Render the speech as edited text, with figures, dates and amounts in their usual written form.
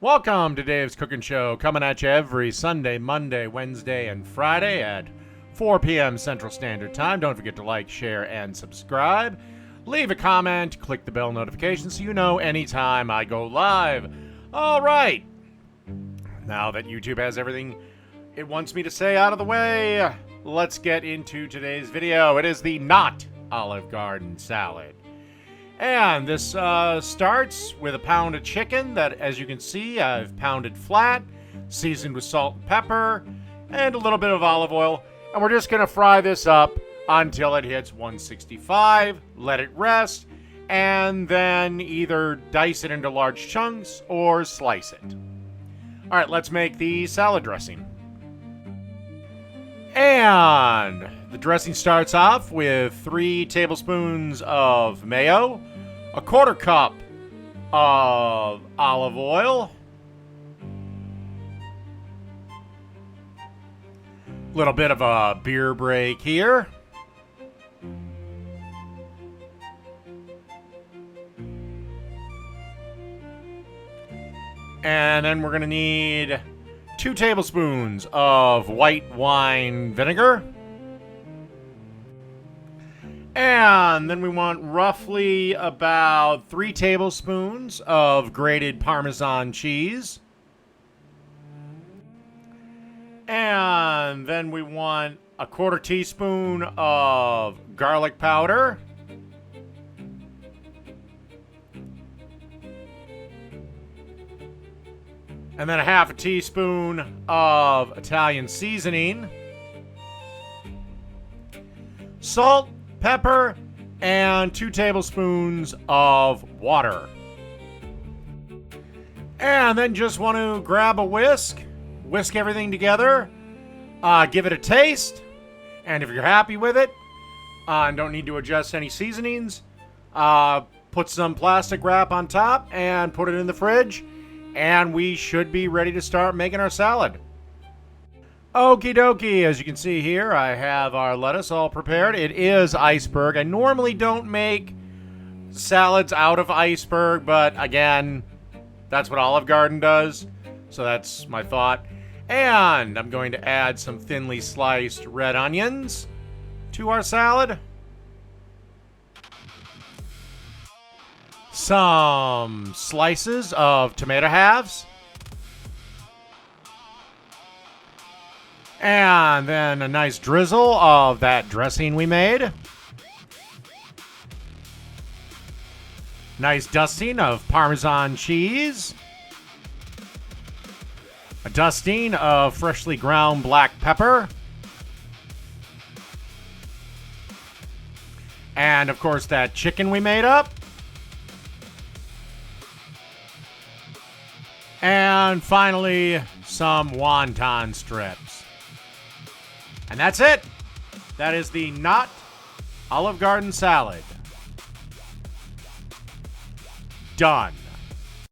Welcome to Dave's Cooking Show, coming at you every Sunday, Monday, Wednesday, and Friday at 4 p.m. Central Standard Time. Don't forget to like, share, and subscribe. Leave a comment, click the bell notification so you know anytime I go live. All right. Now that YouTube has everything it wants me to say out of the way, let's get into today's video. It is the not Olive Garden salad. And this starts with a pound of chicken that, as you can see, I've pounded flat, seasoned with salt and pepper, and a little bit of olive oil. And we're just going to fry this up until it hits 165, let it rest, and then either dice it into large chunks or slice it. All right, let's make the salad dressing. And the dressing starts off with 3 tablespoons of mayo, a quarter cup of olive oil, a little bit of a beer break here, and then we're going to need 2 tablespoons of white wine vinegar. And then we want roughly about 3 tablespoons of grated Parmesan cheese. And then we want a quarter teaspoon of garlic powder. And then a half a teaspoon of Italian seasoning. Salt, pepper, and 2 tablespoons of water. And then just want to grab a whisk everything together, give it a taste, and if you're happy with it and don't need to adjust any seasonings, put some plastic wrap on top and put it in the fridge, and we should be ready to start making our salad. Okie dokie, as you can see here, I have our lettuce all prepared. It is iceberg. I normally don't make salads out of iceberg, but again, that's what Olive Garden does, so that's my thought. And I'm going to add some thinly sliced red onions to our salad. Some slices of tomato halves. And then a nice drizzle of that dressing we made. Nice dusting of Parmesan cheese. A dusting of freshly ground black pepper. And of course that chicken we made up. And finally, some wonton strips. And that's it. That is the not Olive Garden salad. Done.